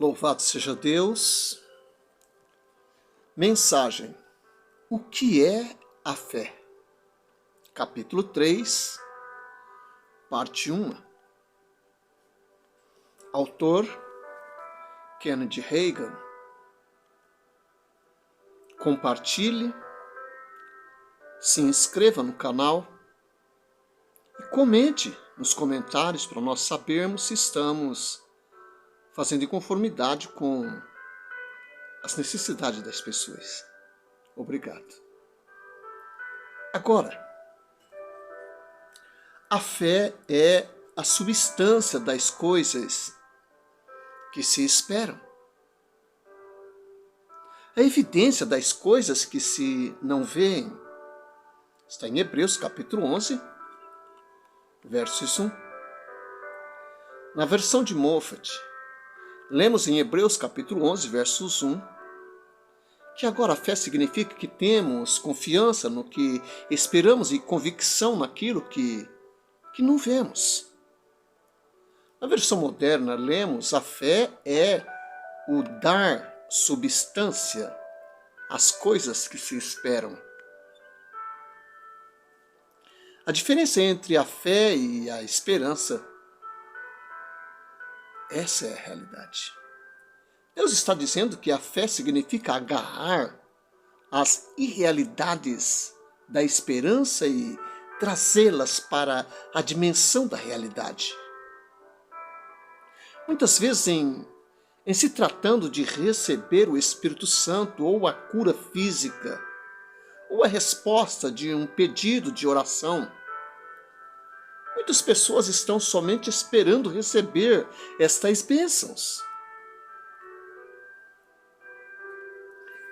Louvado seja Deus. Mensagem: o que é a fé? Capítulo 3, parte 1. Autor: Kenneth Hagin. Compartilhe, se inscreva no canal e comente nos comentários para nós sabermos se estamos fazendo em conformidade com as necessidades das pessoas. Obrigado. Agora, a fé é a substância das coisas que se esperam. A evidência das coisas que se não veem está em Hebreus capítulo 11, versos 1. Na versão de Moffat, lemos em Hebreus capítulo 11, versos 1, que agora a fé significa que temos confiança no que esperamos e convicção naquilo que não vemos. Na versão moderna, lemos: a fé é o dar substância às coisas que se esperam. A diferença entre a fé e a esperança, essa é a realidade. Deus está dizendo que a fé significa agarrar as irrealidades da esperança e trazê-las para a dimensão da realidade. Muitas vezes, em se tratando de receber o Espírito Santo, ou a cura física, ou a resposta de um pedido de oração, muitas pessoas estão somente esperando receber estas bênçãos.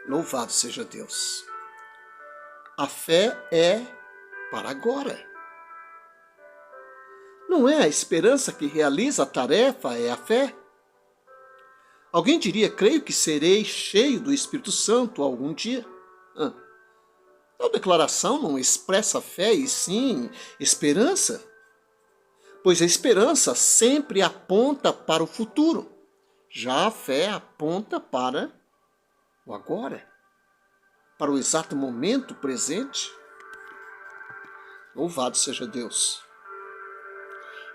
Louvado seja Deus. A fé é para agora. Não é a esperança que realiza a tarefa, é a fé. Alguém diria: creio que serei cheio do Espírito Santo algum dia. Tal declaração não expressa fé, e sim esperança. Pois a esperança sempre aponta para o futuro. Já a fé aponta para o agora, para o exato momento presente. Louvado seja Deus.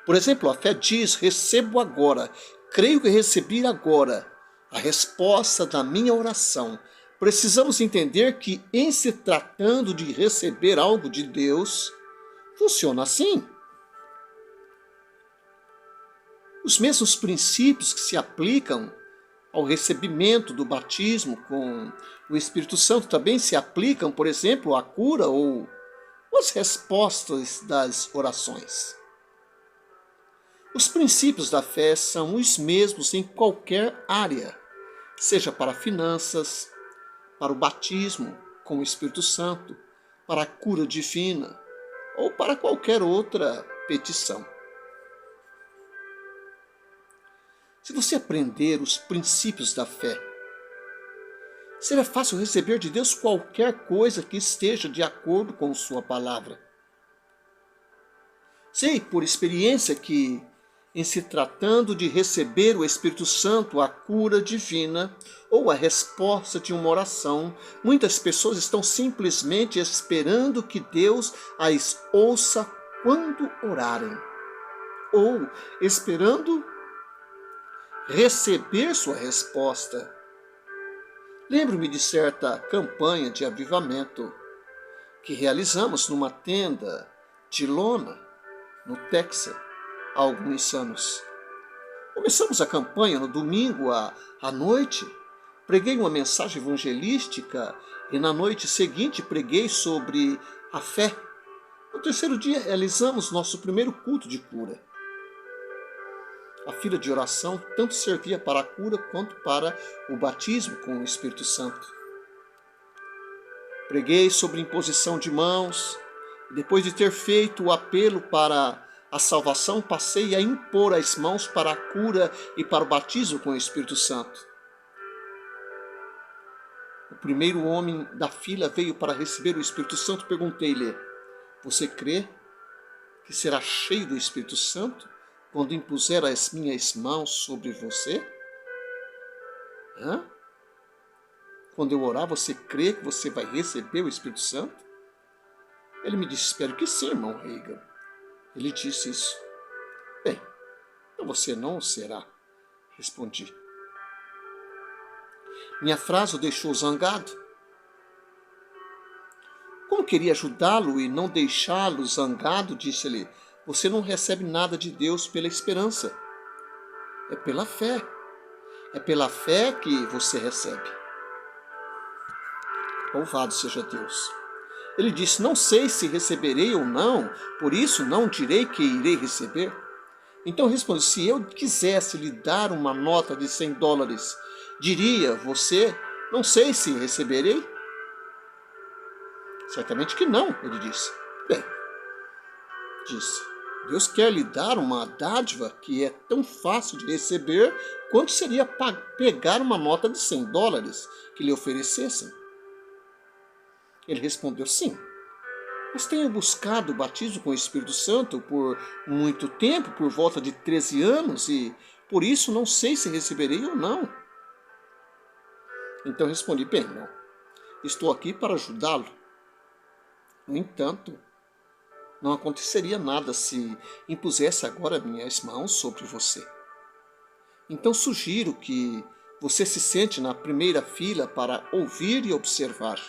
Por exemplo, a fé diz: recebo agora, creio que recebi agora a resposta da minha oração. Precisamos entender que, em se tratando de receber algo de Deus, funciona assim. Os mesmos princípios que se aplicam ao recebimento do batismo com o Espírito Santo também se aplicam, por exemplo, à cura ou às respostas das orações. Os princípios da fé são os mesmos em qualquer área, seja para finanças, para o batismo com o Espírito Santo, para a cura divina ou para qualquer outra petição. Se você aprender os princípios da fé, será fácil receber de Deus qualquer coisa que esteja de acordo com sua palavra. Sei por experiência que, em se tratando de receber o Espírito Santo, a cura divina ou a resposta de uma oração, muitas pessoas estão simplesmente esperando que Deus as ouça quando orarem, ou esperando receber sua resposta. Lembro-me de certa campanha de avivamento que realizamos numa tenda de lona, no Texas, há alguns anos. Começamos a campanha no domingo à noite, preguei uma mensagem evangelística e na noite seguinte preguei sobre a fé. No terceiro dia realizamos nosso primeiro culto de cura. A fila de oração tanto servia para a cura quanto para o batismo com o Espírito Santo. Preguei sobre imposição de mãos, e depois de ter feito o apelo para a salvação, passei a impor as mãos para a cura e para o batismo com o Espírito Santo. O primeiro homem da fila veio para receber o Espírito Santo. Perguntei-lhe: você crê que será cheio do Espírito Santo quando impuser as minhas mãos sobre você? Hã? Quando eu orar, você crê que você vai receber o Espírito Santo? Ele me disse, espero que sim, irmão Reagan. Ele disse isso. Bem, então você não o será, respondi. Minha frase o deixou zangado. Como queria ajudá-lo e não deixá-lo zangado, disse-lhe, você não recebe nada de Deus pela esperança. É pela fé. É pela fé que você recebe. Louvado seja Deus. Ele disse, não sei se receberei ou não, por isso não direi que irei receber. Então respondi, se eu quisesse lhe dar uma nota de $100, diria você, não sei se receberei? Certamente que não, ele disse. Bem, disse, Deus quer lhe dar uma dádiva que é tão fácil de receber quanto seria pegar uma nota de $100 que lhe oferecessem. Ele respondeu, sim, mas tenho buscado o batismo com o Espírito Santo por muito tempo, por volta de 13 anos, e por isso não sei se receberei ou não. Então respondi, bem, irmão, estou aqui para ajudá-lo. No entanto, não aconteceria nada se impusesse agora minhas mãos sobre você. Então sugiro que você se sente na primeira fila para ouvir e observar.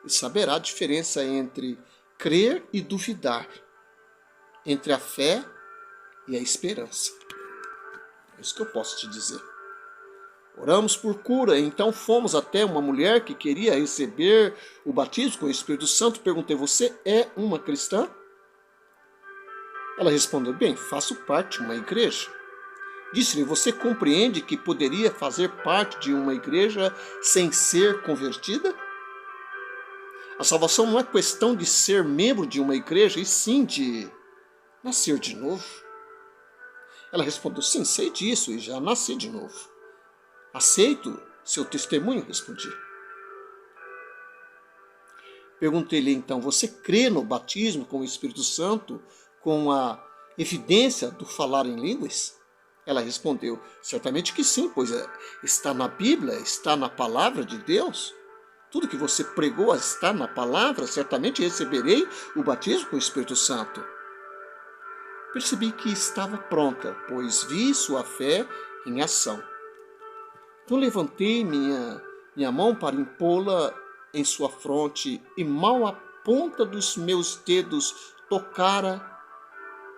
E saberá a diferença entre crer e duvidar, entre a fé e a esperança. É isso que eu posso te dizer. Oramos por cura, então fomos até uma mulher que queria receber o batismo com o Espírito Santo. Perguntei, você é uma cristã? Ela respondeu, bem, faço parte de uma igreja. Disse-lhe, você compreende que poderia fazer parte de uma igreja sem ser convertida? A salvação não é questão de ser membro de uma igreja, e sim de nascer de novo. Ela respondeu, sim, sei disso e já nasci de novo. Aceito seu testemunho, respondi. Perguntei-lhe então, você crê no batismo com o Espírito Santo com a evidência do falar em línguas? Ela respondeu, certamente que sim, pois está na Bíblia, está na palavra de Deus. Tudo que você pregou está na palavra, certamente receberei o batismo com o Espírito Santo. Percebi que estava pronta, pois vi sua fé em ação. Então levantei minha mão para impô-la em sua fronte, e mal a ponta dos meus dedos tocara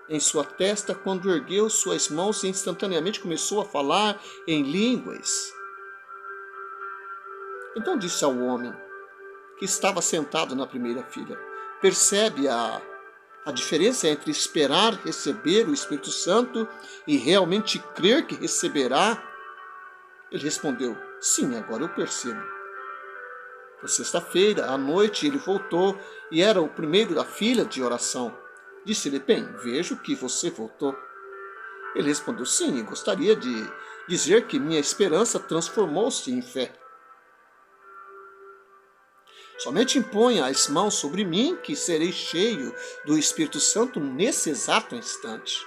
em sua testa, quando ergueu suas mãos e instantaneamente começou a falar em línguas. Então disse ao homem que estava sentado na primeira fila, percebe a diferença entre esperar receber o Espírito Santo e realmente crer que receberá? Ele respondeu, sim, agora eu percebo. Na sexta-feira, à noite, ele voltou e era o primeiro da fila de oração. Disse-lhe, bem, vejo que você voltou. Ele respondeu, sim, e gostaria de dizer que minha esperança transformou-se em fé. Somente imponha as mãos sobre mim, que serei cheio do Espírito Santo nesse exato instante.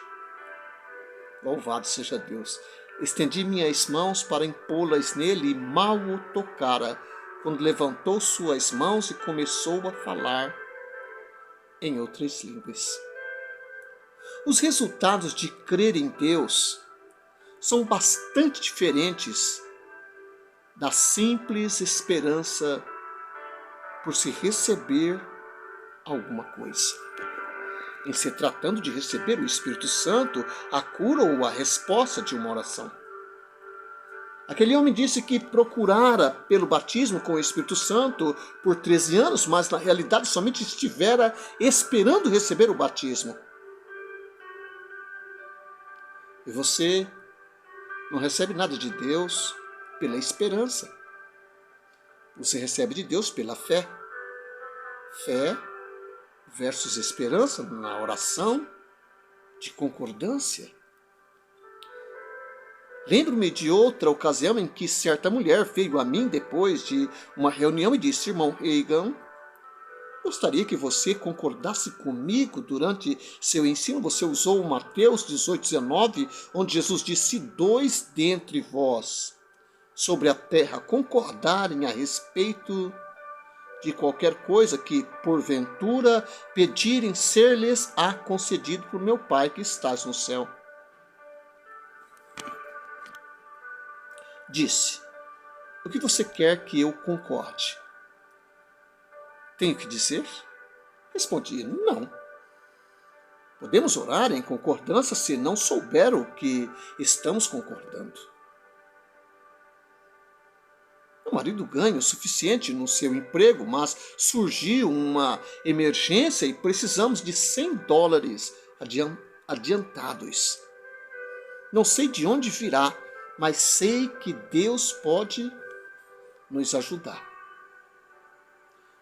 Louvado seja Deus. Estendi minhas mãos para impô-las nele e mal o tocara, quando levantou suas mãos e começou a falar em outras línguas. Os resultados de crer em Deus são bastante diferentes da simples esperança por se receber alguma coisa. Em se tratando de receber o Espírito Santo, a cura ou a resposta de uma oração. Aquele homem disse que procurara pelo batismo com o Espírito Santo por 13 anos, mas na realidade somente estivera esperando receber o batismo. E você não recebe nada de Deus pela esperança. Você recebe de Deus pela fé. Fé versus esperança na oração de concordância. Lembro-me de outra ocasião em que certa mulher veio a mim depois de uma reunião e disse, irmão Reagan, gostaria que você concordasse comigo durante seu ensino. Você usou Mateus 18:19, onde Jesus disse, 2 dentre vós sobre a terra concordarem a respeito de qualquer coisa que, porventura, pedirem ser-lhes-á concedido por meu Pai que estás no céu. Disse: o que você quer que eu concorde? Tenho que dizer? Respondi: não. Podemos orar em concordância se não souber o que estamos concordando. Meu marido ganha o suficiente no seu emprego, mas surgiu uma emergência e precisamos de $100 adiantados. Não sei de onde virá, mas sei que Deus pode nos ajudar.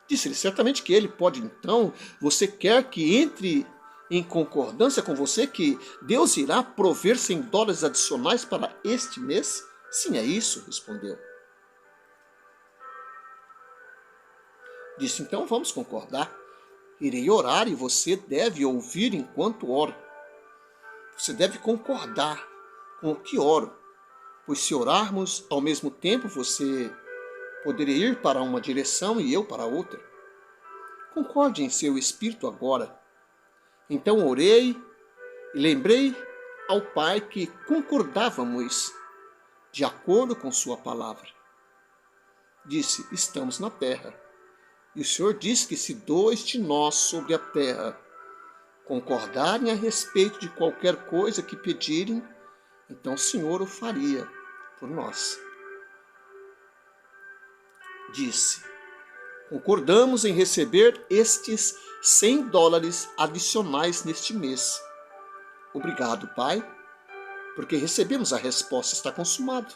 Disse-lhe: certamente que ele pode. Então, você quer que entre em concordância com você que Deus irá prover $100 adicionais para este mês? Sim, é isso, respondeu. Disse: então vamos concordar. Irei orar e você deve ouvir enquanto oro. Você deve concordar com o que oro, pois se orarmos ao mesmo tempo, você poderia ir para uma direção e eu para outra. Concorde em seu espírito agora. Então orei e lembrei ao Pai que concordávamos de acordo com sua palavra. Disse: estamos na terra. E o Senhor diz que se 2 de nós sobre a terra concordarem a respeito de qualquer coisa que pedirem, então o Senhor o faria por nós. Disse: concordamos em receber estes $100 adicionais neste mês. Obrigado, Pai, porque recebemos a resposta, está consumado.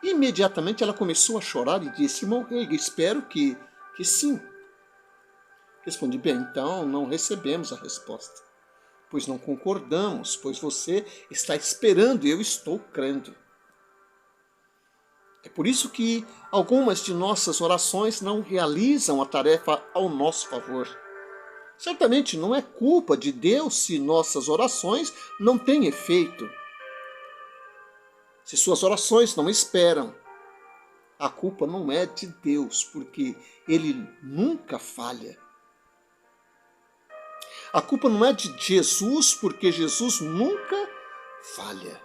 E imediatamente ela começou a chorar e disse: irmão Rei, espero que sim. Respondi: bem, então não recebemos a resposta, pois não concordamos, pois você está esperando e eu estou crendo. É por isso que algumas de nossas orações não realizam a tarefa ao nosso favor. Certamente não é culpa de Deus se nossas orações não têm efeito. Se suas orações não esperam, a culpa não é de Deus, porque Ele nunca falha. A culpa não é de Jesus, porque Jesus nunca falha.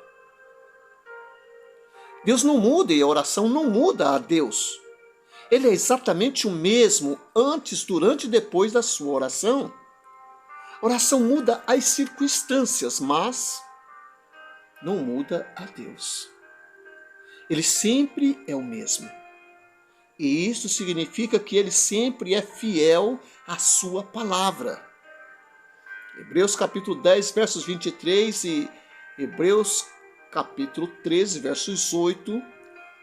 Deus não muda e a oração não muda a Deus. Ele é exatamente o mesmo antes, durante e depois da sua oração. A oração muda as circunstâncias, mas não muda a Deus. Ele sempre é o mesmo. E isso significa que ele sempre é fiel à sua palavra. Hebreus capítulo 10, versos 23 e Hebreus capítulo 13, versos 8.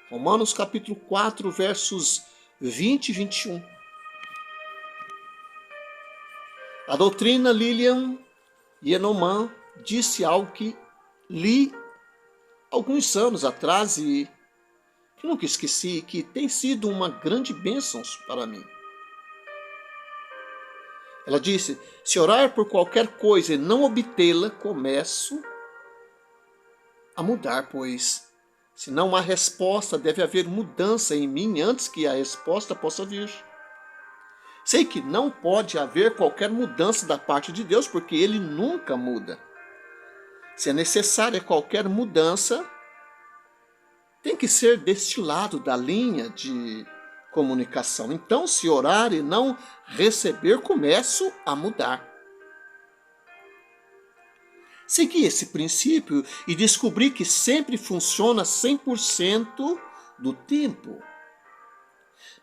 Romanos capítulo 4, versos 20 e 21. A doutrina Lilian Yeoman disse algo que li alguns anos atrás e que nunca esqueci, que tem sido uma grande bênção para mim. Ela disse: se orar por qualquer coisa e não obtê-la, começo a mudar, pois se não há resposta, deve haver mudança em mim antes que a resposta possa vir. Sei que não pode haver qualquer mudança da parte de Deus, porque Ele nunca muda. Se é necessária qualquer mudança, tem que ser deste lado da linha de comunicação. Então, se orar e não receber, começo a mudar. Segui esse princípio e descobri que sempre funciona 100% do tempo.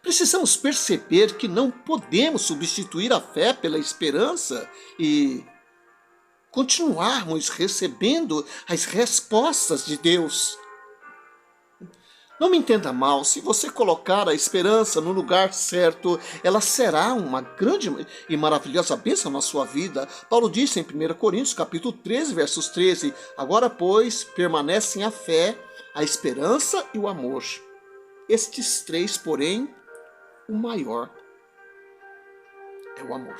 Precisamos perceber que não podemos substituir a fé pela esperança e continuarmos recebendo as respostas de Deus. Não me entenda mal, se você colocar a esperança no lugar certo, ela será uma grande e maravilhosa bênção na sua vida. Paulo disse em 1 Coríntios, capítulo 13, versos 13, agora, pois, permanecem a fé, a esperança e o amor. Estes 3, porém, o maior é o amor.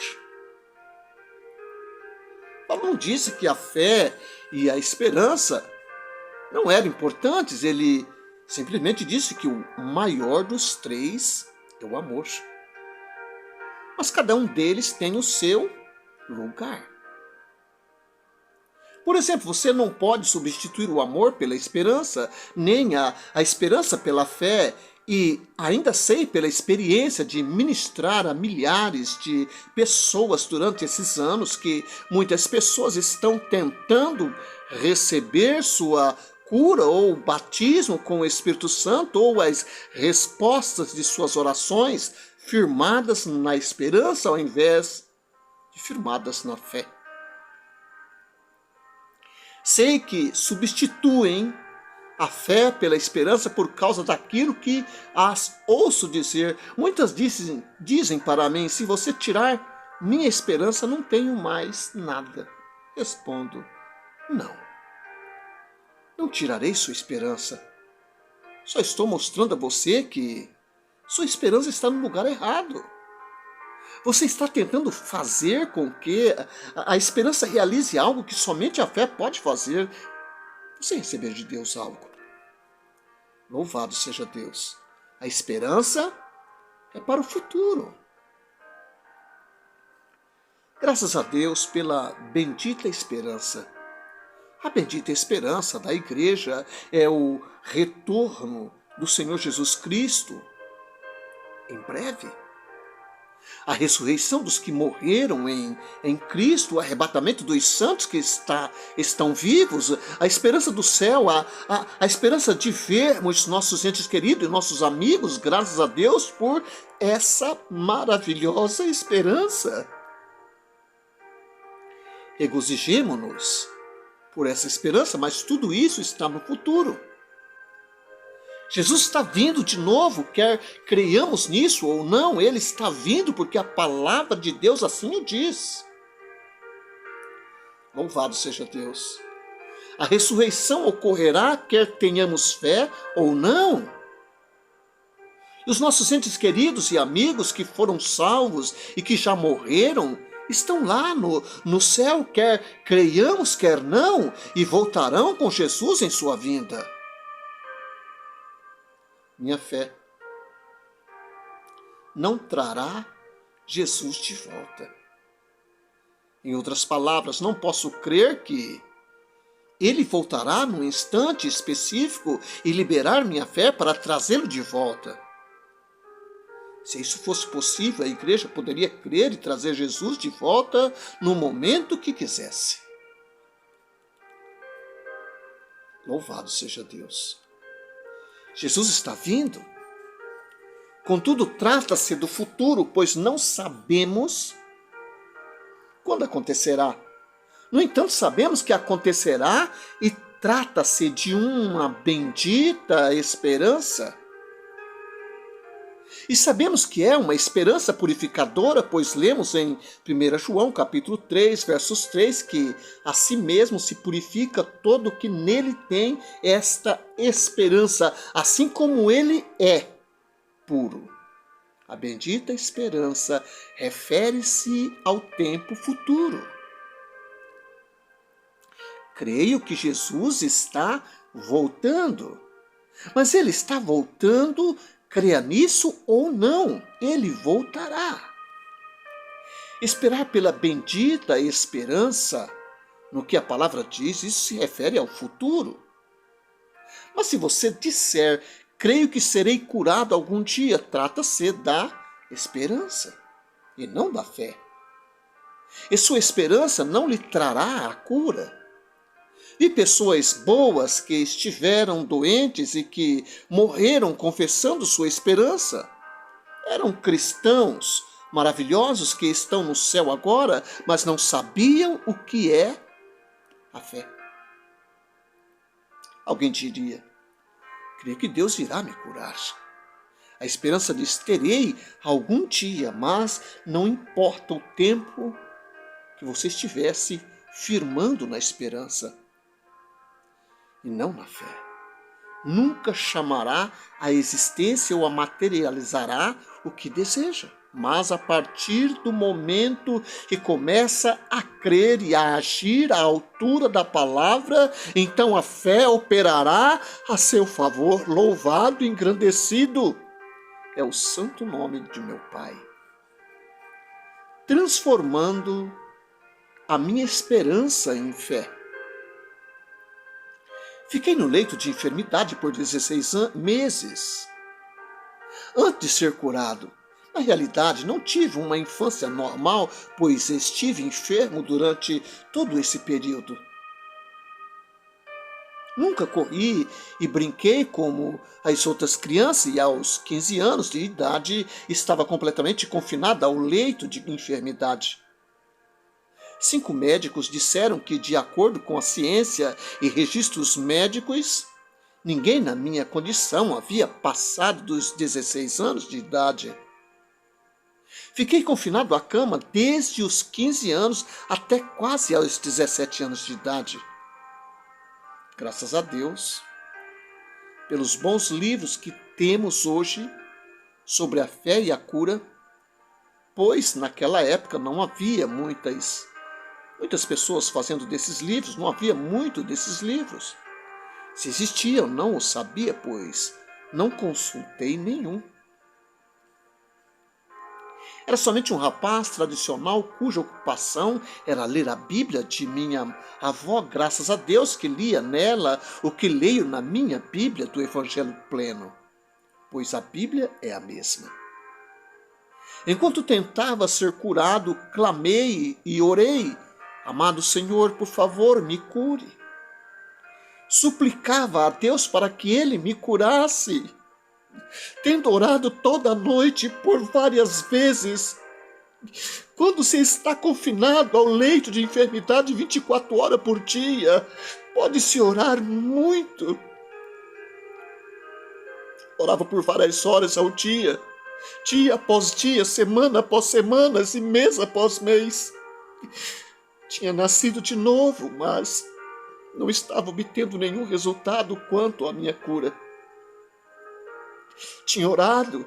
Paulo não disse que a fé e a esperança não eram importantes, ele Simplesmente disse que o maior dos três é o amor. Mas cada um deles tem o seu lugar. Por exemplo, você não pode substituir o amor pela esperança, nem a esperança pela fé, e ainda sei pela experiência de ministrar a milhares de pessoas durante esses anos que muitas pessoas estão tentando receber sua cura ou batismo com o Espírito Santo ou as respostas de suas orações firmadas na esperança ao invés de firmadas na fé. Sei que substituem a fé pela esperança por causa daquilo que as ouço dizer. Muitas dizem para mim, se você tirar minha esperança, não tenho mais nada. Respondo, não tirarei sua esperança. Só estou mostrando a você que sua esperança está no lugar errado. Você está tentando fazer com que a esperança realize algo que somente a fé pode fazer. Você receber de Deus algo. Louvado seja Deus. A esperança é para o futuro. Graças a Deus pela bendita esperança. A bendita esperança da igreja é o retorno do Senhor Jesus Cristo em breve. A ressurreição dos que morreram em Cristo, o arrebatamento dos santos que estão vivos, a esperança do céu, a esperança de vermos nossos entes queridos e nossos amigos, graças a Deus por essa maravilhosa esperança. Regozijemo-nos por essa esperança, mas tudo isso está no futuro. Jesus está vindo de novo, quer creiamos nisso ou não, ele está vindo porque a palavra de Deus assim o diz. Louvado seja Deus. A ressurreição ocorrerá quer tenhamos fé ou não. E os nossos entes queridos e amigos que foram salvos e que já morreram, estão lá no céu, quer creiamos, quer não, e voltarão com Jesus em sua vinda. Minha fé não trará Jesus de volta. Em outras palavras, não posso crer que ele voltará num instante específico e liberar minha fé para trazê-lo de volta. Se isso fosse possível, a igreja poderia crer e trazer Jesus de volta no momento que quisesse. Louvado seja Deus. Jesus está vindo. Contudo, trata-se do futuro, pois não sabemos quando acontecerá. No entanto, sabemos que acontecerá e trata-se de uma bendita esperança. E sabemos que é uma esperança purificadora, pois lemos em 1 João capítulo 3, versos 3, que a si mesmo se purifica todo que nele tem esta esperança, assim como ele é puro. A bendita esperança refere-se ao tempo futuro. Creio que Jesus está voltando, mas ele está voltando. Creia nisso ou não, ele voltará. Esperar pela bendita esperança, no que a palavra diz, isso se refere ao futuro. Mas se você disser, creio que serei curado algum dia, trata-se da esperança e não da fé. E sua esperança não lhe trará a cura. Vi pessoas boas que estiveram doentes e que morreram confessando sua esperança. Eram cristãos maravilhosos que estão no céu agora, mas não sabiam o que é a fé. Alguém diria, creio que Deus irá me curar. A esperança diz, terei algum dia, mas não importa o tempo que você estivesse firmando na esperança. E não na fé. Nunca chamará à existência ou a materializará o que deseja, Mas a partir do momento que começa a crer e a agir à altura da palavra, então a fé operará a seu favor. Louvado e engrandecido é o santo nome de meu Pai, transformando a minha esperança em fé. Fiquei no leito de enfermidade por 16 meses antes de ser curado. Na realidade, não tive uma infância normal, pois estive enfermo durante todo esse período. Nunca corri e brinquei como as outras crianças e aos 15 anos de idade estava completamente confinada ao leito de enfermidade. 5 médicos disseram que, de acordo com a ciência e registros médicos, ninguém na minha condição havia passado dos 16 anos de idade. Fiquei confinado à cama desde os 15 anos até quase aos 17 anos de idade. Graças a Deus, pelos bons livros que temos hoje sobre a fé e a cura, pois naquela época não havia muitas pessoas fazendo desses livros, não havia muito desses livros. Se existia, eu não o sabia, pois não consultei nenhum. Era somente um rapaz tradicional cuja ocupação era ler a Bíblia de minha avó, graças a Deus que lia nela o que leio na minha Bíblia do Evangelho Pleno, pois a Bíblia é a mesma. Enquanto tentava ser curado, clamei e orei: amado Senhor, por favor, me cure. Suplicava a Deus para que Ele me curasse. Tendo orado toda a noite por várias vezes, quando você está confinado ao leito de enfermidade 24 horas por dia, pode-se orar muito. Orava por várias horas ao dia após dia, semana após semana e mês após mês. Tinha nascido de novo, mas não estava obtendo nenhum resultado quanto à minha cura. Tinha orado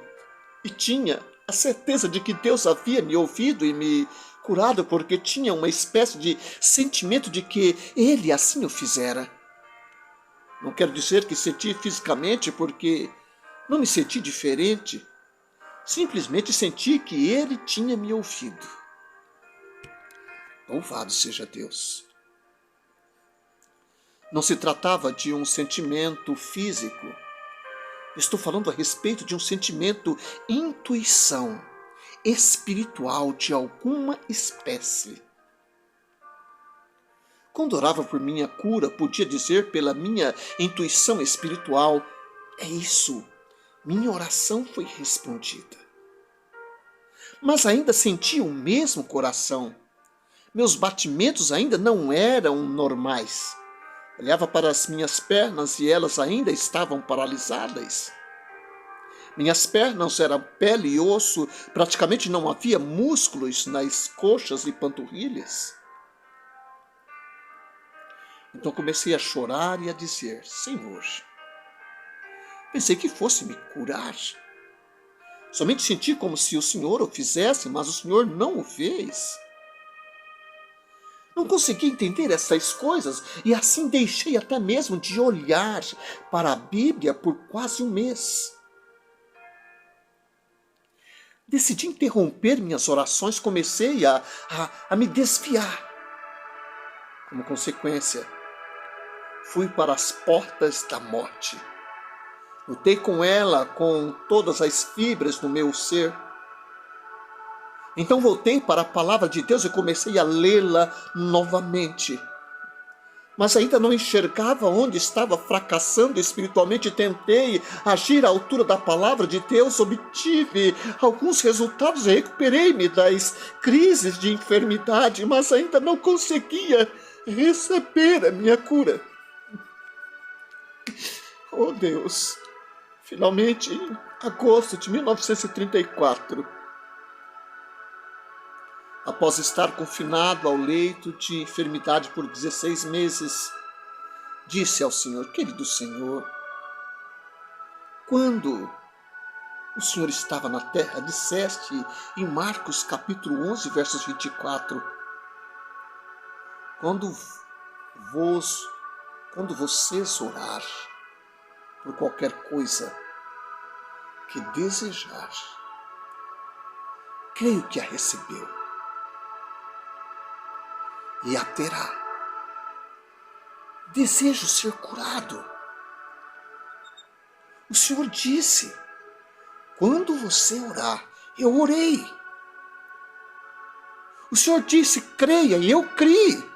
e tinha a certeza de que Deus havia me ouvido e me curado, porque tinha uma espécie de sentimento de que Ele assim o fizera. Não quero dizer que senti fisicamente, porque não me senti diferente. Simplesmente senti que Ele tinha me ouvido. Louvado seja Deus. Não se tratava de um sentimento físico. Estou falando a respeito de um sentimento, intuição espiritual de alguma espécie. Quando orava por minha cura, podia dizer pela minha intuição espiritual: é isso, minha oração foi respondida. Mas ainda sentia o mesmo coração. Meus batimentos ainda não eram normais. Olhava para as minhas pernas e elas ainda estavam paralisadas. Minhas pernas eram pele e osso, praticamente não havia músculos nas coxas e panturrilhas. Então comecei a chorar e a dizer: Senhor, pensei que fosse me curar. Somente senti como se o Senhor o fizesse, mas o Senhor não o fez. Não consegui entender essas coisas e assim deixei até mesmo de olhar para a Bíblia por quase um mês. Decidi interromper minhas orações, comecei a me desviar. Como consequência, fui para as portas da morte. Lutei com ela com todas as fibras do meu ser. Então voltei para a palavra de Deus e comecei a lê-la novamente. Mas ainda não enxergava onde estava fracassando espiritualmente. Tentei agir à altura da palavra de Deus, obtive alguns resultados, recuperei-me das crises de enfermidade, mas ainda não conseguia receber a minha cura. Oh Deus! Finalmente, em agosto de 1934, após estar confinado ao leito de enfermidade por 16 meses, disse ao Senhor: querido Senhor, quando o Senhor estava na terra, disseste em Marcos capítulo 11, versos 24, quando vocês orar por qualquer coisa que desejar, creio que a recebeu e a terá. Desejo ser curado. O Senhor disse, quando você orar, eu orei. O Senhor disse, creia, e eu criei.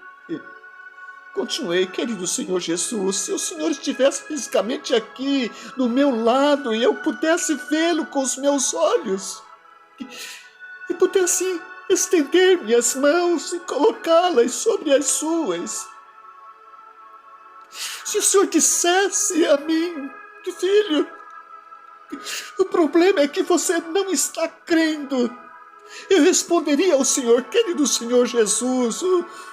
Continuei, querido Senhor Jesus, se o Senhor estivesse fisicamente aqui, do meu lado, e eu pudesse vê-lo com os meus olhos, e pudesse estender minhas mãos e colocá-las sobre as suas. Se o Senhor dissesse a mim, filho, o problema é que você não está crendo, eu responderia ao Senhor, querido Senhor Jesus,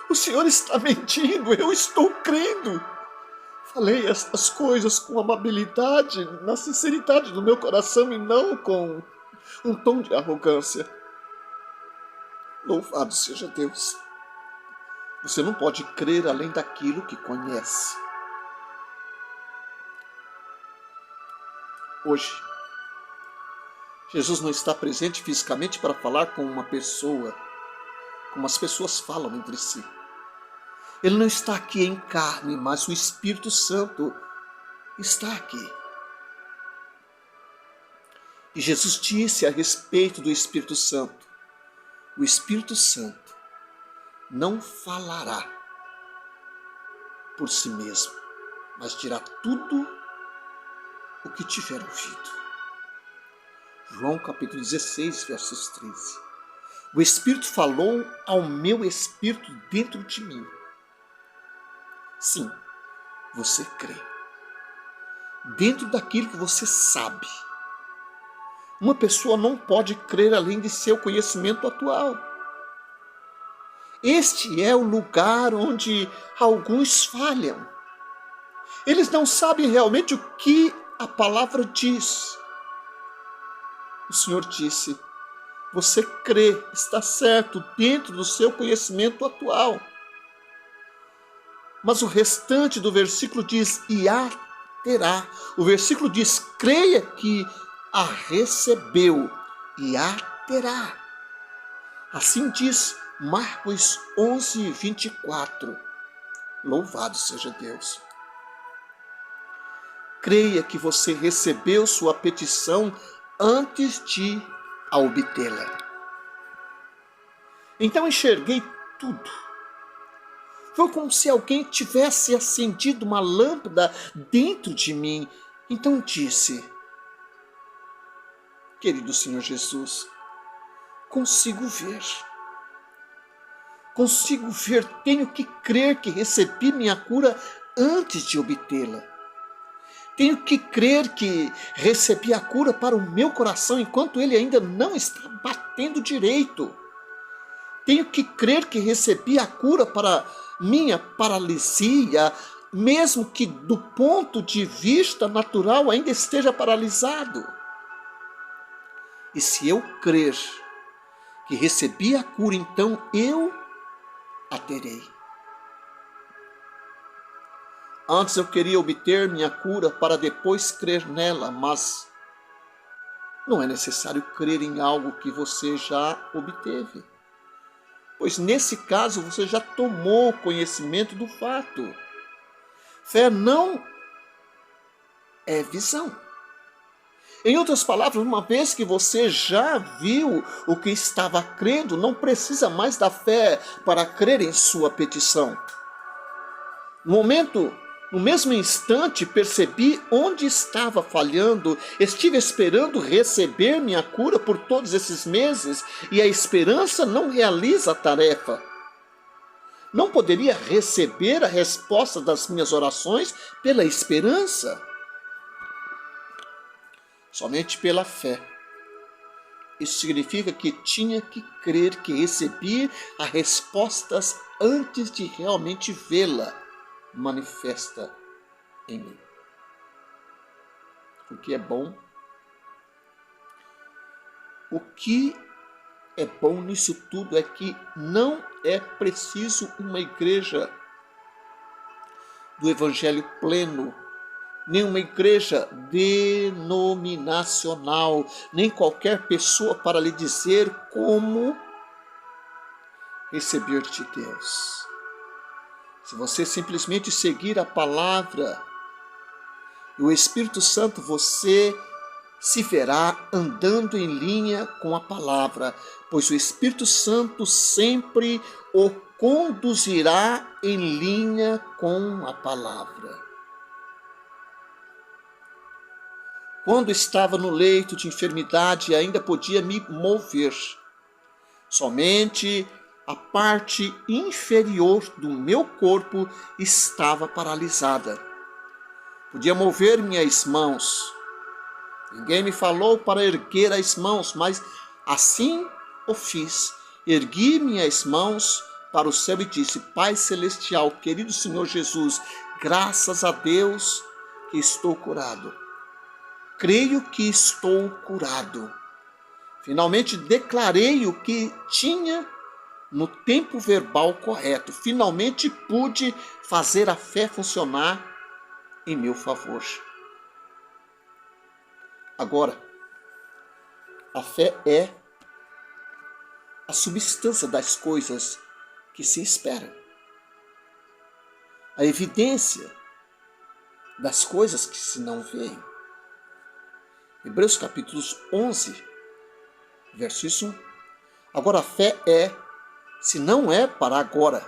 o Senhor está mentindo, eu estou crendo. Falei estas coisas com amabilidade, na sinceridade do meu coração e não com um tom de arrogância. Louvado seja Deus. Você não pode crer além daquilo que conhece. Hoje, Jesus não está presente fisicamente para falar com uma pessoa, como as pessoas falam entre si. Ele não está aqui em carne, mas o Espírito Santo está aqui. E Jesus disse a respeito do Espírito Santo, o Espírito Santo não falará por si mesmo, mas dirá tudo o que tiver ouvido. João capítulo 16, versos 13. O Espírito falou ao meu espírito dentro de mim. Sim, você crê. Dentro daquilo que você sabe. Uma pessoa não pode crer além de seu conhecimento atual. Este é o lugar onde alguns falham. Eles não sabem realmente o que a palavra diz. O Senhor disse, você crê, está certo, dentro do seu conhecimento atual. Mas o restante do versículo diz, e a terá. O versículo diz, creia que a recebeu, e a terá. Assim diz Marcos 11, 24. Louvado seja Deus. Creia que você recebeu sua petição antes de a obtê-la. Então enxerguei tudo. Foi como se alguém tivesse acendido uma lâmpada dentro de mim. Então disse, querido Senhor Jesus, consigo ver. Consigo ver, tenho que crer que recebi minha cura antes de obtê-la. Tenho que crer que recebi a cura para o meu coração enquanto ele ainda não está batendo direito. Tenho que crer que recebi a cura para minha paralisia, mesmo que do ponto de vista natural ainda esteja paralisado. E se eu crer que recebi a cura, então eu a terei. Antes eu queria obter minha cura para depois crer nela, mas não é necessário crer em algo que você já obteve. Pois nesse caso você já tomou conhecimento do fato. Fé não é visão. Em outras palavras, uma vez que você já viu o que estava crendo, não precisa mais da fé para crer em sua petição. No mesmo instante, percebi onde estava falhando. Estive esperando receber minha cura por todos esses meses e a esperança não realiza a tarefa. Não poderia receber a resposta das minhas orações pela esperança. Somente pela fé. Isso significa que tinha que crer que recebi as respostas antes de realmente vê-la manifesta em mim. O que é bom O que é bom nisso tudo é que não é preciso uma igreja do evangelho pleno, nem uma igreja denominacional, nem qualquer pessoa para lhe dizer como receber de Deus. Se você simplesmente seguir a palavra e o Espírito Santo, você se verá andando em linha com a palavra, pois o Espírito Santo sempre o conduzirá em linha com a palavra. Quando estava no leito de enfermidade, ainda podia me mover. Somente a parte inferior do meu corpo estava paralisada. Podia mover minhas mãos. Ninguém me falou para erguer as mãos, mas assim o fiz. Ergui minhas mãos para o céu e disse: Pai Celestial, querido Senhor Jesus, graças a Deus que estou curado. Creio que estou curado. Finalmente declarei o que tinha no tempo verbal correto. Finalmente pude fazer a fé funcionar em meu favor. Agora, a fé é a substância das coisas que se esperam. A evidência das coisas que se não veem. Hebreus capítulo 11, verso 1. Agora a fé é, se não é para agora,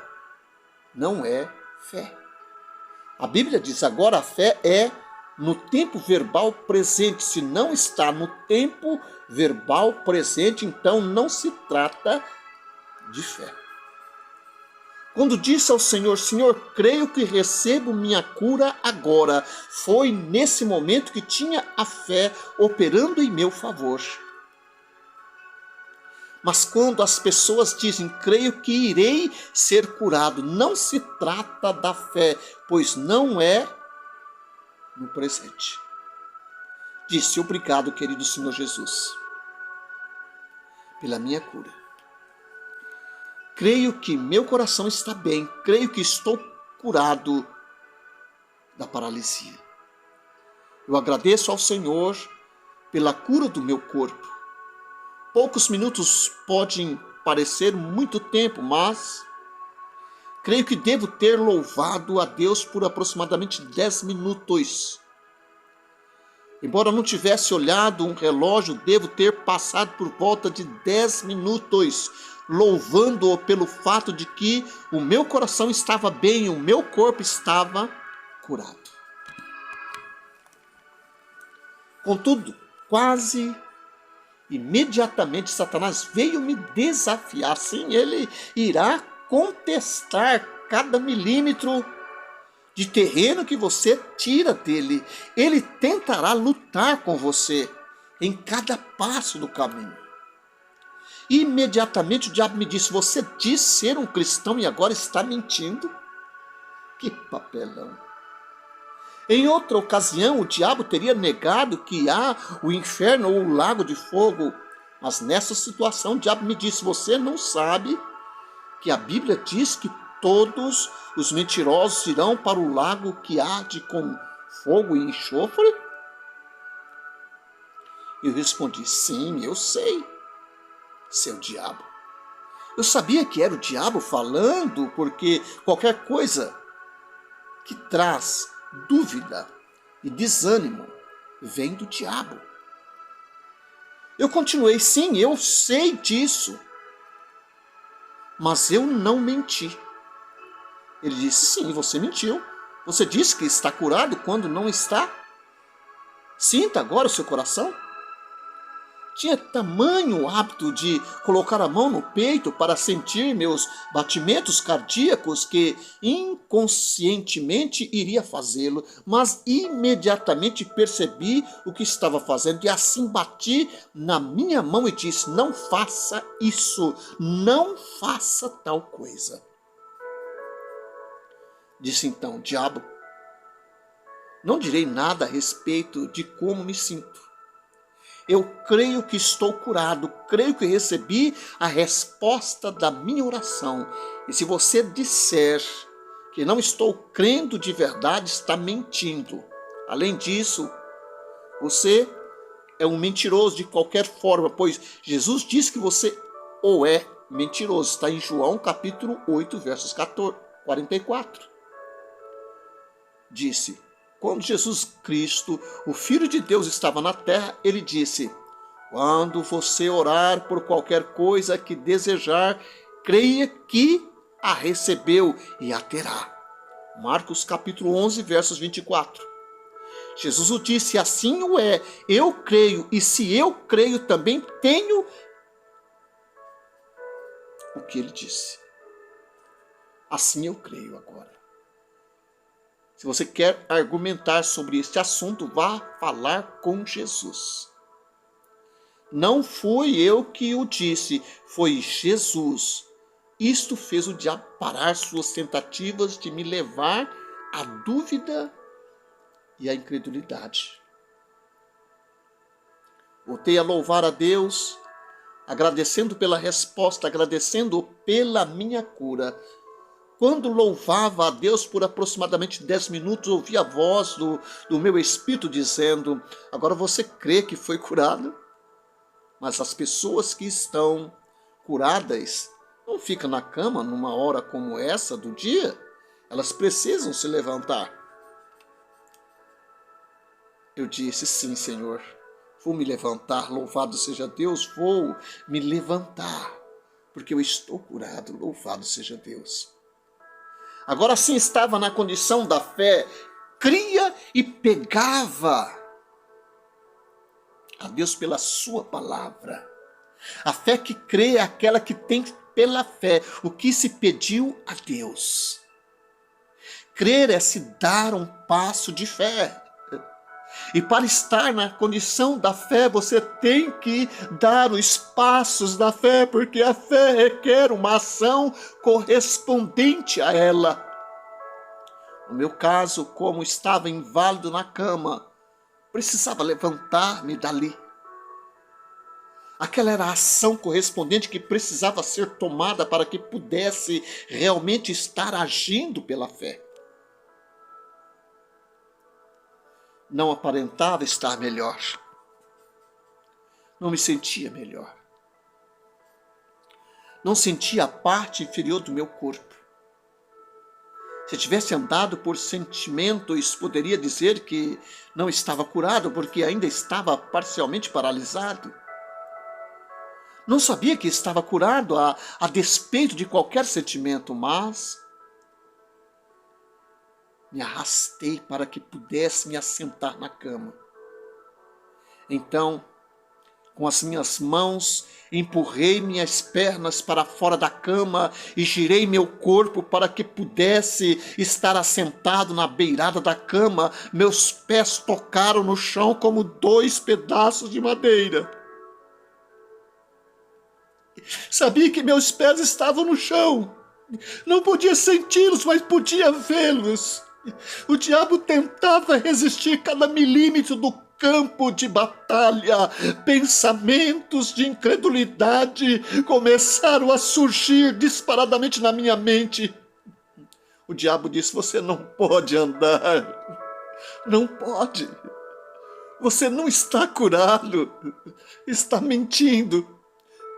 não é fé. A Bíblia diz agora a fé é no tempo verbal presente. Se não está no tempo verbal presente, então não se trata de fé. Quando disse ao Senhor: Senhor, creio que recebo minha cura agora, foi nesse momento que tinha a fé operando em meu favor. Mas quando as pessoas dizem: creio que irei ser curado, não se trata da fé, pois não é no presente. Disse: obrigado, querido Senhor Jesus, pela minha cura. Creio que meu coração está bem, creio que estou curado da paralisia. Eu agradeço ao Senhor pela cura do meu corpo. Poucos minutos podem parecer muito tempo, mas creio que devo ter louvado a Deus por aproximadamente 10 minutos. Embora não tivesse olhado um relógio, devo ter passado por volta de 10 minutos, louvando-o pelo fato de que o meu coração estava bem, o meu corpo estava curado. Contudo, quase imediatamente Satanás veio me desafiar. Sim, ele irá contestar cada milímetro de terreno que você tira dele. Ele tentará lutar com você em cada passo do caminho. Imediatamente o diabo me disse: você diz ser um cristão e agora está mentindo? Que papelão! Em outra ocasião, o diabo teria negado que há o inferno ou o lago de fogo. Mas nessa situação, o diabo me disse: você não sabe que a Bíblia diz que todos os mentirosos irão para o lago que arde com fogo e enxofre? Eu respondi: sim, eu sei, seu diabo. Eu sabia que era o diabo falando, porque qualquer coisa que traz dúvida e desânimo vem do diabo. Eu continuei: sim, eu sei disso, mas eu não menti. Ele disse: sim, você mentiu. Você disse que está curado quando não está. Sinta agora o seu coração. Tinha tamanho hábito de colocar a mão no peito para sentir meus batimentos cardíacos que inconscientemente iria fazê-lo, mas imediatamente percebi o que estava fazendo e assim bati na minha mão e disse: não faça isso, não faça tal coisa. Disse então: diabo, não direi nada a respeito de como me sinto. Eu creio que estou curado, creio que recebi a resposta da minha oração. E se você disser que não estou crendo de verdade, está mentindo. Além disso, você é um mentiroso de qualquer forma, pois Jesus diz que você ou é mentiroso. Está em João capítulo 8, versos 44. Disse: quando Jesus Cristo, o Filho de Deus, estava na terra, ele disse: quando você orar por qualquer coisa que desejar, creia que a recebeu e a terá. Marcos capítulo 11, versos 24. Jesus o disse: assim o é, eu creio, e se eu creio, também tenho o que ele disse. Assim eu creio agora. Se você quer argumentar sobre este assunto, vá falar com Jesus. Não fui eu que o disse, foi Jesus. Isto fez o diabo parar suas tentativas de me levar à dúvida e à incredulidade. Voltei a louvar a Deus, agradecendo pela resposta, agradecendo pela minha cura. Quando louvava a Deus por aproximadamente 10 minutos, ouvi a voz do meu espírito dizendo: agora você crê que foi curado? Mas as pessoas que estão curadas não ficam na cama numa hora como essa do dia. Elas precisam se levantar. Eu disse: sim, Senhor, vou me levantar, louvado seja Deus, vou me levantar, porque eu estou curado, louvado seja Deus. Agora sim estava na condição da fé, cria e pegava a Deus pela sua palavra. A fé que crê é aquela que tem pela fé o que se pediu a Deus. Crer é se dar um passo de fé. E para estar na condição da fé, você tem que dar os passos da fé, porque a fé requer uma ação correspondente a ela. No meu caso, como estava inválido na cama, precisava levantar-me dali. Aquela era a ação correspondente que precisava ser tomada para que pudesse realmente estar agindo pela fé. Não aparentava estar melhor. Não me sentia melhor. Não sentia a parte inferior do meu corpo. Se tivesse andado por sentimentos, poderia dizer que não estava curado, porque ainda estava parcialmente paralisado. Não sabia que estava curado a despeito de qualquer sentimento, mas me arrastei para que pudesse me assentar na cama. Então, com as minhas mãos, empurrei minhas pernas para fora da cama e girei meu corpo para que pudesse estar assentado na beirada da cama. Meus pés tocaram no chão como 2 pedaços de madeira. Sabia que meus pés estavam no chão. Não podia senti-los, mas podia vê-los. O diabo tentava resistir cada milímetro do campo de batalha. Pensamentos de incredulidade começaram a surgir disparadamente na minha mente. O diabo disse: você não pode andar. Não pode. Você não está curado. Está mentindo,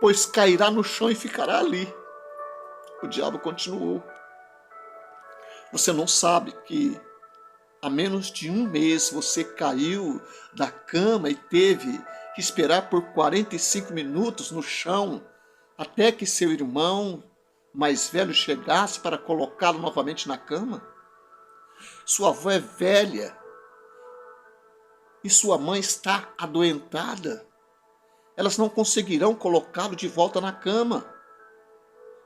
pois cairá no chão e ficará ali. O diabo continuou: você não sabe que há menos de 1 mês você caiu da cama e teve que esperar por 45 minutos no chão até que seu irmão mais velho chegasse para colocá-lo novamente na cama? Sua avó é velha e sua mãe está adoentada. Elas não conseguirão colocá-lo de volta na cama.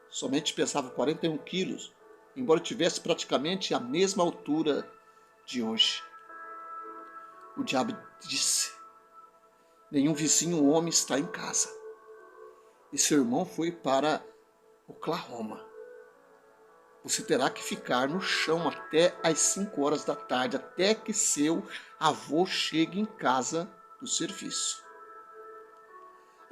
Somente pesava 41 quilos, embora tivesse praticamente a mesma altura de hoje. O diabo disse: nenhum vizinho homem está em casa. E seu irmão foi para Oklahoma. Você terá que ficar no chão até às 5 horas da tarde, até que seu avô chegue em casa do serviço.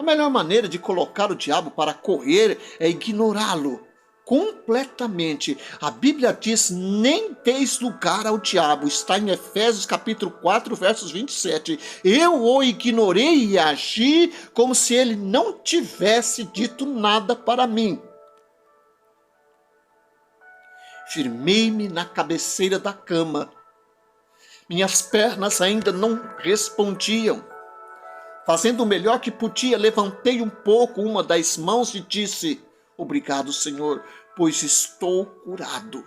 A melhor maneira de colocar o diabo para correr é ignorá-lo completamente. A Bíblia diz: nem deis lugar ao diabo. Está em Efésios capítulo 4, versos 27. Eu o ignorei e agi como se ele não tivesse dito nada para mim. Firmei-me na cabeceira da cama. Minhas pernas ainda não respondiam. Fazendo o melhor que podia, levantei um pouco uma das mãos e disse: obrigado, Senhor, pois estou curado.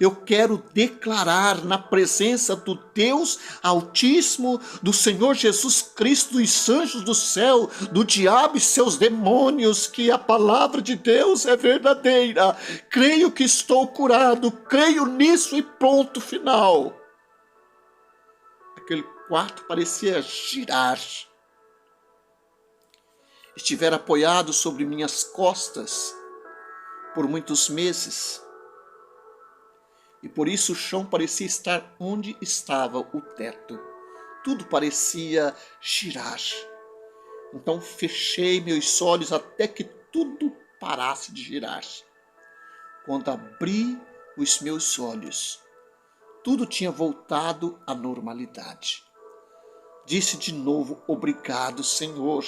Eu quero declarar na presença do Deus Altíssimo, do Senhor Jesus Cristo, dos anjos do céu, do diabo e seus demônios, que a palavra de Deus é verdadeira. Creio que estou curado, creio nisso e ponto final. Aquele quarto parecia girar. Estivera apoiado sobre minhas costas por muitos meses. E por isso o chão parecia estar onde estava o teto. Tudo parecia girar. Então fechei meus olhos até que tudo parasse de girar. Quando abri os meus olhos, tudo tinha voltado à normalidade. Disse de novo: obrigado, Senhor,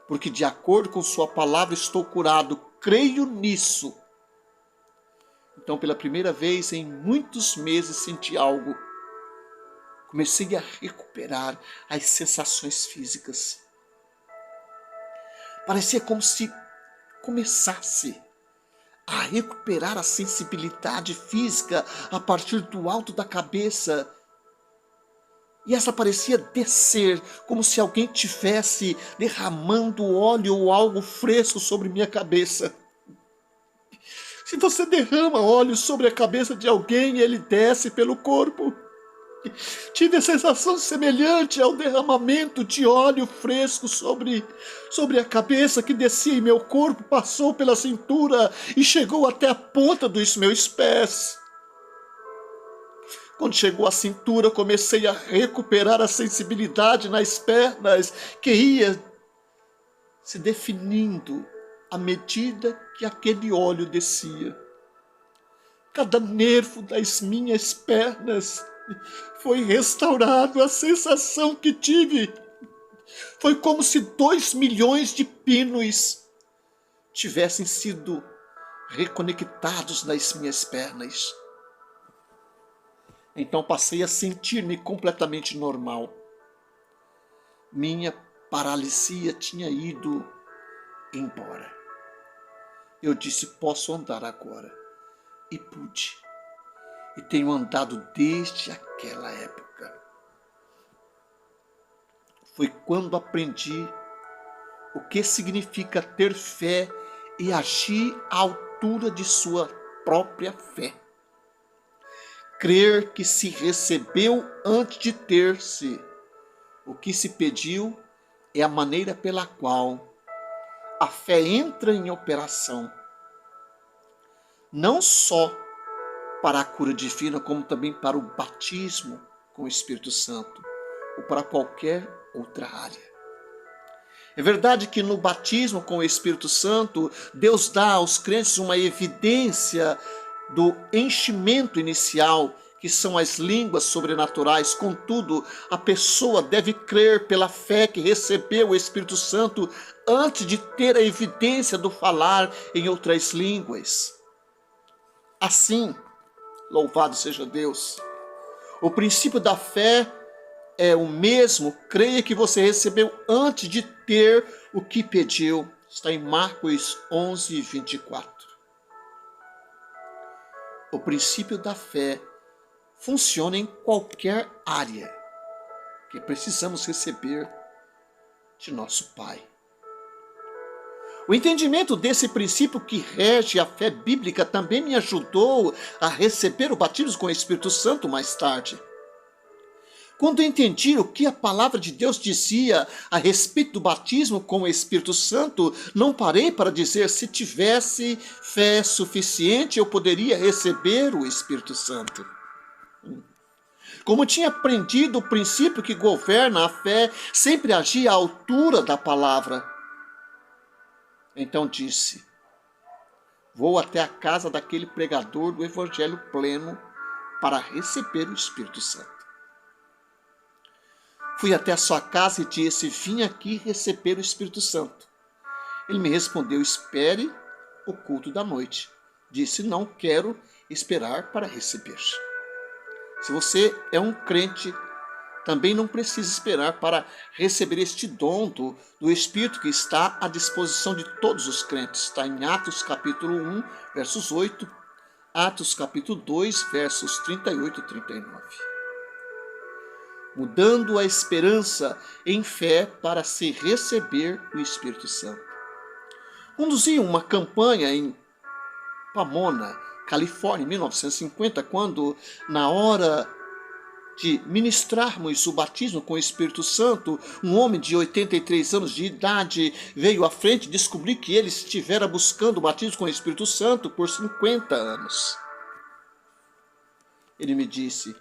porque de acordo com sua palavra estou curado. Creio nisso. Então, pela primeira vez em muitos meses, senti algo. Comecei a recuperar as sensações físicas. Parecia como se começasse a recuperar a sensibilidade física a partir do alto da cabeça. E essa parecia descer, como se alguém tivesse derramando óleo ou algo fresco sobre minha cabeça. Se você derrama óleo sobre a cabeça de alguém, ele desce pelo corpo. Tive a sensação semelhante ao derramamento de óleo fresco sobre a cabeça, que descia em meu corpo, passou pela cintura e chegou até a ponta dos meus pés. Quando chegou à cintura, comecei a recuperar a sensibilidade nas pernas, que ia se definindo à medida que aquele óleo descia. Cada nervo das minhas pernas foi restaurado. A sensação que tive foi como se 2 milhões de pinos tivessem sido reconectados nas minhas pernas. Então passei a sentir-me completamente normal. Minha paralisia tinha ido embora. Eu disse: posso andar agora. E pude. E tenho andado desde aquela época. Foi quando aprendi o que significa ter fé e agir à altura de sua própria fé. Crer que se recebeu antes de ter-se. O que se pediu é a maneira pela qual a fé entra em operação. Não só para a cura divina, como também para o batismo com o Espírito Santo, ou para qualquer outra área. É verdade que no batismo com o Espírito Santo, Deus dá aos crentes uma evidência do enchimento inicial, que são as línguas sobrenaturais. Contudo, a pessoa deve crer pela fé que recebeu o Espírito Santo antes de ter a evidência do falar em outras línguas. Assim, louvado seja Deus, o princípio da fé é o mesmo. Creia que você recebeu antes de ter o que pediu. Está em Marcos 11, 24. O princípio da fé funciona em qualquer área que precisamos receber de nosso Pai. O entendimento desse princípio que rege a fé bíblica também me ajudou a receber o batismo com o Espírito Santo mais tarde. Quando entendi o que a palavra de Deus dizia a respeito do batismo com o Espírito Santo, não parei para dizer: se tivesse fé suficiente, eu poderia receber o Espírito Santo. Como tinha aprendido o princípio que governa a fé, sempre agi à altura da palavra. Então disse: vou até a casa daquele pregador do Evangelho pleno para receber o Espírito Santo. Fui até a sua casa e disse: vim aqui receber o Espírito Santo. Ele me respondeu: espere o culto da noite. Disse: não quero esperar para receber. Se você é um crente, também não precisa esperar para receber este dom do Espírito que está à disposição de todos os crentes. Está em Atos capítulo 1, versos 8, Atos capítulo 2, versos 38 e 39. Mudando a esperança em fé para se receber o Espírito Santo. Conduzi uma campanha em Pomona, Califórnia, em 1950, quando, na hora de ministrarmos o batismo com o Espírito Santo, um homem de 83 anos de idade veio à frente e descobri que ele estivera buscando o batismo com o Espírito Santo por 50 anos. Ele me disse: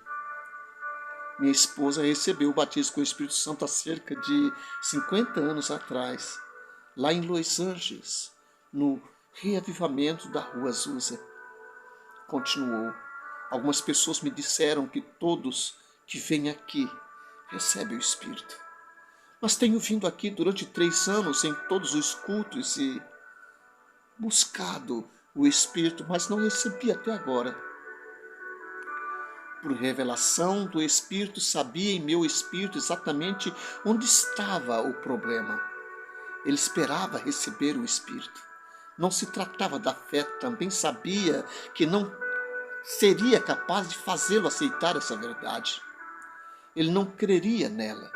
minha esposa recebeu o batismo com o Espírito Santo há cerca de 50 anos atrás, lá em Los Angeles, no reavivamento da Rua Azusa. Continuou: algumas pessoas me disseram que todos que vêm aqui recebem o Espírito. Mas tenho vindo aqui durante 3 anos em todos os cultos e buscado o Espírito, mas não recebi até agora. Por revelação do Espírito, sabia em meu espírito exatamente onde estava o problema. Ele esperava receber o Espírito. Não se tratava da fé, também sabia que não seria capaz de fazê-lo aceitar essa verdade. Ele não creria nela.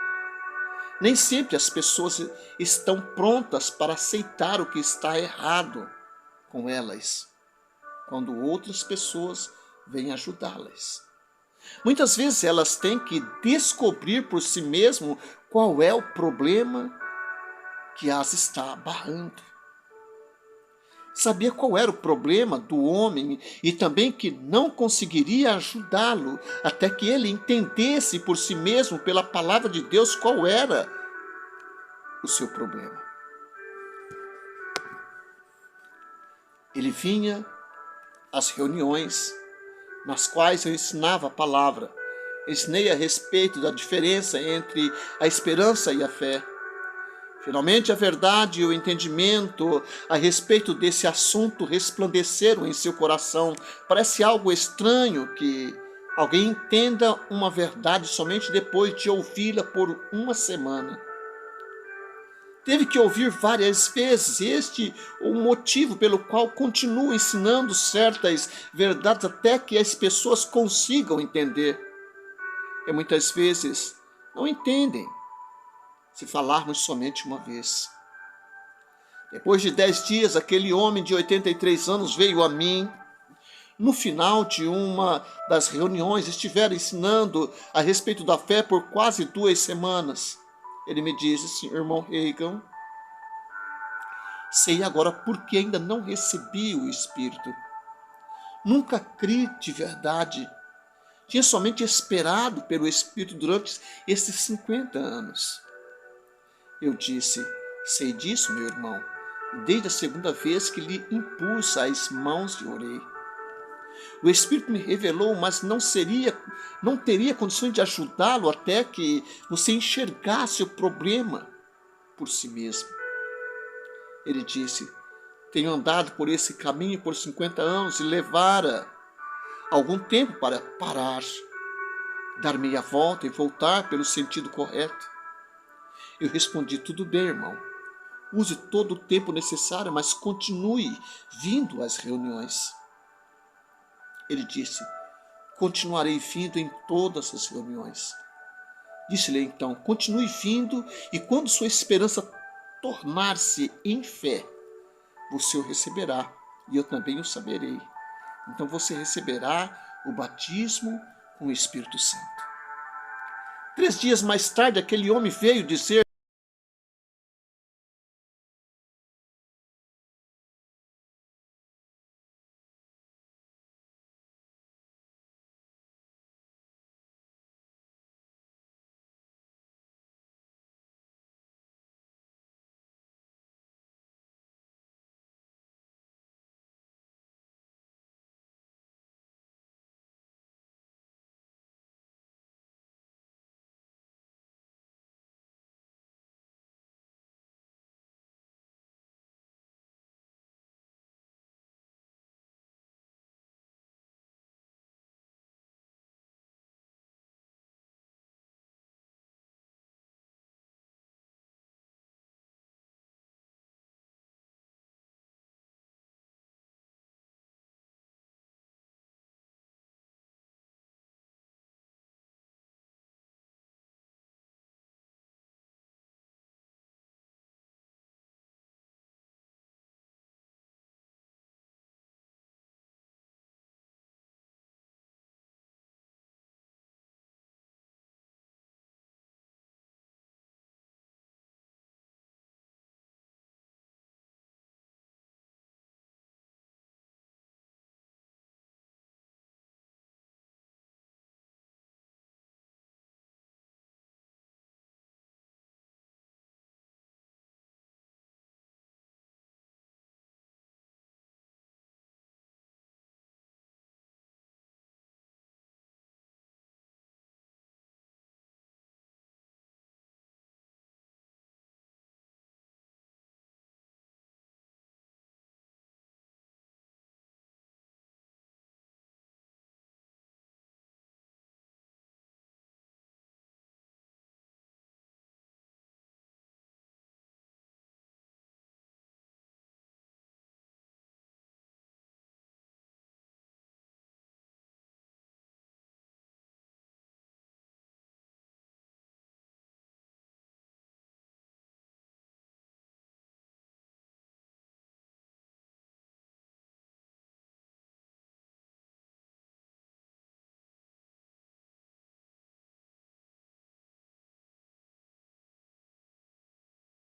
Nem sempre as pessoas estão prontas para aceitar o que está errado com elas, quando outras pessoas vêm ajudá-las. Muitas vezes elas têm que descobrir por si mesmas qual é o problema que as está barrando. Sabia qual era o problema do homem e também que não conseguiria ajudá-lo até que ele entendesse por si mesmo, pela palavra de Deus, qual era o seu problema. Ele vinha às reuniões nas quais eu ensinava a palavra. Ensinei a respeito da diferença entre a esperança e a fé. Finalmente, a verdade e o entendimento a respeito desse assunto resplandeceram em seu coração. Parece algo estranho que alguém entenda uma verdade somente depois de ouvi-la por uma semana. Teve que ouvir várias vezes. Este é o motivo pelo qual continuo ensinando certas verdades até que as pessoas consigam entender. E muitas vezes não entendem se falarmos somente uma vez. Depois de 10 dias, aquele homem de 83 anos veio a mim. No final de uma das reuniões, estivera ensinando a respeito da fé por quase 2 semanas. Ele me disse: irmão Reagan, sei agora por que ainda não recebi o Espírito. Nunca criei de verdade. Tinha somente esperado pelo Espírito durante esses 50 anos. Eu disse: sei disso, meu irmão, desde a segunda vez que lhe impus as mãos e orei. O Espírito me revelou, mas não teria condições de ajudá-lo até que você enxergasse o problema por si mesmo. Ele disse: tenho andado por esse caminho por 50 anos e levara algum tempo para parar, dar meia volta e voltar pelo sentido correto. Eu respondi: tudo bem, irmão. Use todo o tempo necessário, mas continue vindo às reuniões. Ele disse: continuarei vindo em todas as reuniões. Disse-lhe então: continue vindo, e quando sua esperança tornar-se em fé, você o receberá, e eu também o saberei. Então você receberá o batismo com o Espírito Santo. 3 dias mais tarde, aquele homem veio dizer